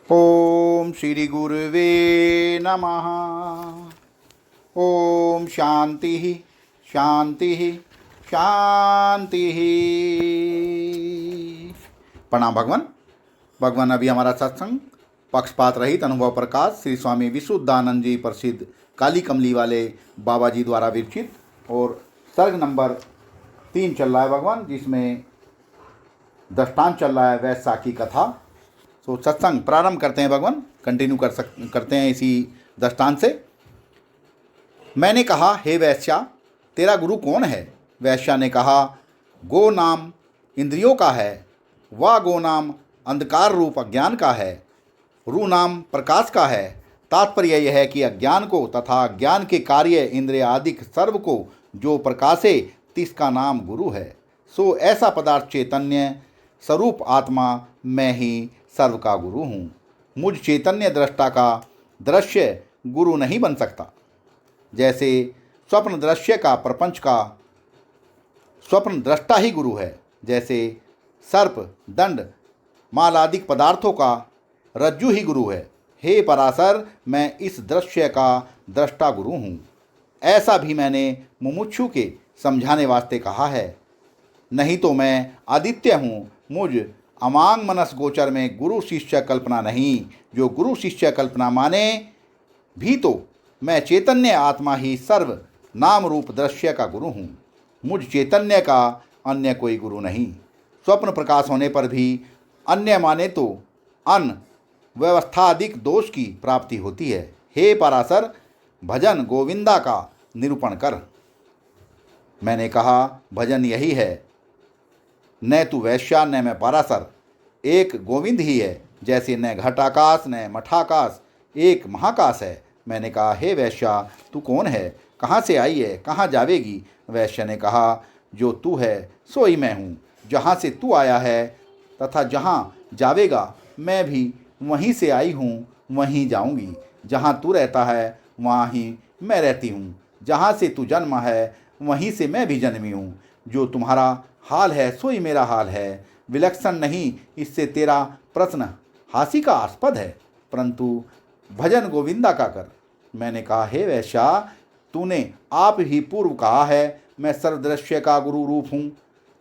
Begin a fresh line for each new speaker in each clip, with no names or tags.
ओम श्री गुरुवे नमः। ओम शांति शांति शांति। प्रणाम भगवान। भगवान, अभी हमारा सत्संग पक्षपात रहित अनुभव प्रकाश श्री स्वामी विशुद्धानंद जी प्रसिद्ध काली कमली वाले बाबा जी द्वारा विरचित और सर्ग नंबर 3 चल रहा है भगवान, जिसमें दृष्टांत चल रहा है वैसा की कथा। तो सत्संग प्रारंभ करते हैं भगवान, कंटिन्यू करते हैं इसी दृष्टांत से। मैंने कहा, हे वैश्या, तेरा गुरु कौन है? वैश्या ने कहा, गो नाम इंद्रियों का है, वह गो नाम अंधकार रूप अज्ञान का है, रू नाम प्रकाश का है। तात्पर्य यह है कि अज्ञान को तथा अज्ञान के कार्य इंद्रिय आदि सर्व को जो प्रकाशे तिसका नाम गुरु है। सो ऐसा पदार्थ चैतन्य स्वरूप आत्मा मैं ही सर्व का गुरु हूँ। मुझ चैतन्य दृष्टा का दृश्य गुरु नहीं बन सकता। जैसे स्वप्न दृश्य का प्रपंच का स्वप्न दृष्टा ही गुरु है, जैसे सर्प दंड मालादिक पदार्थों का रज्जु ही गुरु है। हे पराशर, मैं इस दृश्य का दृष्टा गुरु हूँ। ऐसा भी मैंने मुमुक्षु के समझाने वास्ते कहा है। नहीं तो मैं आदित्य हूँ। मुझ अमांग मनस गोचर में गुरु शिष्य कल्पना नहीं। जो गुरु शिष्य कल्पना माने भी तो मैं चैतन्य आत्मा ही सर्व नाम रूप दृश्य का गुरु हूँ। मुझ चैतन्य का अन्य कोई गुरु नहीं। स्वप्न प्रकाश होने पर भी अन्य माने तो अन व्यवस्थादिक दोष की प्राप्ति होती है। हे पराशर, भजन गोविंदा का निरूपण कर। मैंने कहा, भजन यही है, न तू वैश्या न मैं पराशर, एक गोविंद ही है। जैसे न घटाकाश न मठाकाश, एक महाकाश है। मैंने कहा, हे वैश्या, तू कौन है? कहाँ से आई है? कहाँ जावेगी? वैश्य ने कहा, जो तू है सो ही मैं हूँ। जहाँ से तू आया है तथा जहाँ जावेगा मैं भी वहीं से आई हूँ, वहीं जाऊँगी। जहाँ तू रहता है वहाँ ही मैं रहती हूँ। जहाँ से तू जन्मा है वहीं से मैं भी जन्मी हूँ। जो तुम्हारा हाल है सो ही मेरा हाल है। विलक्षण नहीं, इससे तेरा प्रश्न हास्य का आस्पद है, परंतु भजन गोविंदा का कर। मैंने कहा, हे वैश्या, तूने आप ही पूर्व कहा है मैं सर्वदृश्य का गुरु रूप हूँ,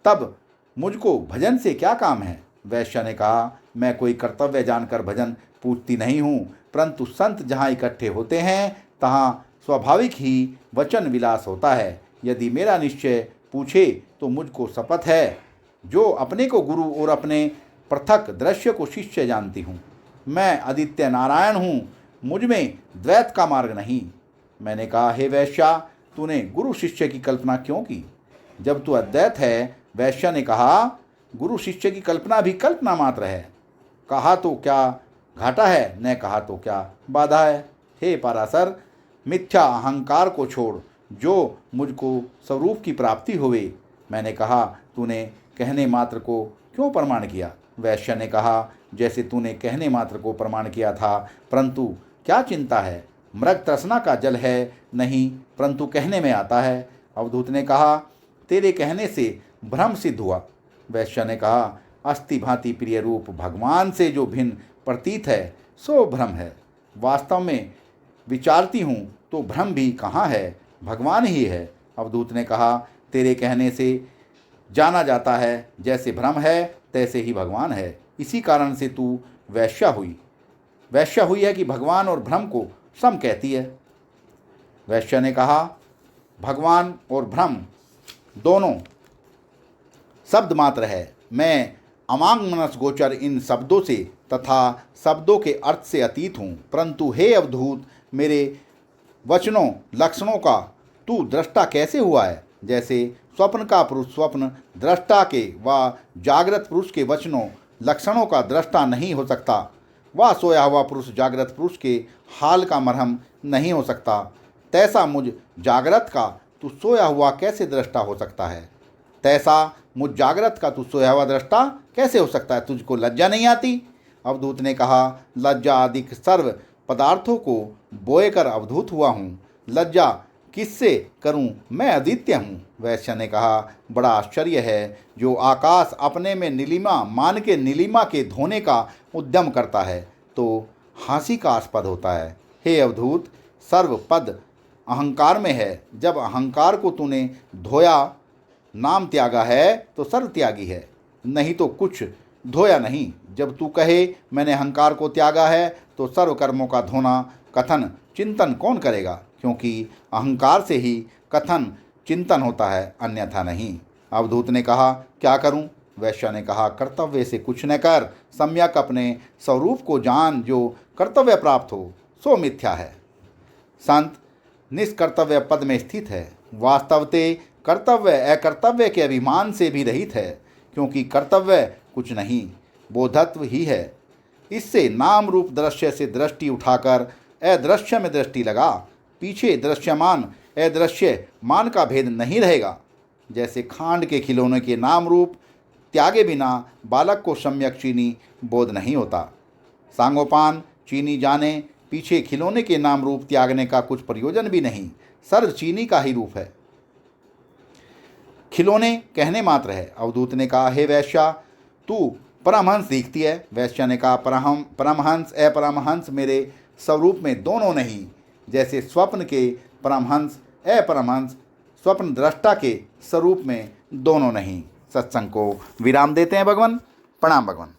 तब मुझको भजन से क्या काम है? वैश्या ने कहा, मैं कोई कर्तव्य जानकर भजन पूछती नहीं हूँ, परंतु संत जहाँ इकट्ठे होते हैं तहाँ स्वाभाविक ही वचन विलास होता है। यदि मेरा निश्चय पूछे तो मुझको शपथ है, जो अपने को गुरु और अपने पृथक दृश्य को शिष्य जानती हूँ। मैं आदित्य नारायण हूँ, मुझ में द्वैत का मार्ग नहीं। मैंने कहा, हे वैश्या, तूने गुरु शिष्य की कल्पना क्यों की, जब तू अद्वैत है? वैश्या ने कहा, गुरु शिष्य की कल्पना भी कल्पना मात्र है। कहा तो क्या घाटा है, न कहा तो क्या बाधा है। हे पराशर, मिथ्या अहंकार को छोड़, जो मुझको स्वरूप की प्राप्ति होवे। मैंने कहा, तूने कहने मात्र को क्यों प्रमाण किया? वैश्य ने कहा, जैसे तूने कहने मात्र को प्रमाण किया था, परंतु क्या चिंता है? मृग तृष्णा का जल है नहीं, परंतु कहने में आता है। अवधूत ने कहा, तेरे कहने से भ्रम सिद्ध हुआ। वैश्य ने कहा, अस्थि भांति प्रिय रूप भगवान से जो भिन्न प्रतीत है सो भ्रम है। वास्तव में विचारती हूँ तो भ्रम भी कहाँ है, भगवान ही है। अवधूत ने कहा, तेरे कहने से जाना जाता है जैसे भ्रम है तैसे ही भगवान है। इसी कारण से तू वैश्या हुई है कि भगवान और भ्रम को सम कहती है। वैश्या ने कहा, भगवान और भ्रम दोनों शब्द मात्र है। मैं अमांग मनस गोचर इन शब्दों से तथा शब्दों के अर्थ से अतीत हूँ। परंतु हे अवधूत, मेरे वचनों लक्षणों का तू दृष्टा कैसे हुआ है? जैसे स्वप्न का पुरुष स्वप्न दृष्टा के व जागृत पुरुष के वचनों लक्षणों का दृष्टा नहीं हो सकता, वह सोया हुआ पुरुष जागृत पुरुष के हाल का मरहम नहीं हो सकता, तैसा मुझ जागृत का तू सोया हुआ कैसे दृष्टा हो सकता है? तैसा मुझ जागृत का तू सोया हुआ दृष्टा कैसे हो सकता है? तुझको लज्जा नहीं आती? अवधूत ने कहा, लज्जा आदि सर्व पदार्थों को बोए कर अवधूत हुआ हूँ। लज्जा किससे करूं? मैं आदित्य हूँ। वैश्य ने कहा, बड़ा आश्चर्य है, जो आकाश अपने में नीलिमा मान के नीलिमा के धोने का उद्यम करता है, तो हंसी का आस्पद होता है। हे अवधूत, सर्वपद अहंकार में है। जब अहंकार को तूने धोया, नाम त्यागा है, तो सर्व त्यागी है, नहीं तो कुछ धोया नहीं। जब तू कहे मैंने अहंकार को त्यागा है, तो सर्व कर्मों का धोना कथन चिंतन कौन करेगा? क्योंकि अहंकार से ही कथन चिंतन होता है, अन्यथा नहीं। अवधूत ने कहा, क्या करूं? वैश्य ने कहा, कर्तव्य से कुछ न कर, सम्यक अपने स्वरूप को जान। जो कर्तव्य प्राप्त हो सो मिथ्या है। संत निष्कर्तव्य पद में स्थित है। वास्तवते कर्तव्य अकर्तव्य के अभिमान से भी रहित है, क्योंकि कर्तव्य कुछ नहीं, बोधत्व ही है। इससे नाम रूप दृश्य से दृष्टि उठाकर अदृश्य में दृष्टि लगा। पीछे दृश्यमान अदृश्य मान का भेद नहीं रहेगा। जैसे खांड के खिलौने के नाम रूप त्यागे बिना बालक को सम्यक चीनी बोध नहीं होता। सांगोपान चीनी जाने, पीछे खिलौने के नाम रूप त्यागने का कुछ प्रयोजन भी नहीं। सर्व चीनी का ही रूप है, खिलौने कहने मात्र है। अवधूत ने कहा, हे वैश्या, तू परमहंस दिखती है। वैश्या ने कहा, परमहंस अपरमहंस मेरे स्वरूप में दोनों नहीं। जैसे स्वप्न के परमहंस अपरमहंस स्वप्न दृष्टा के स्वरूप में दोनों नहीं। सत्संग को विराम देते हैं भगवान। प्रणाम भगवान।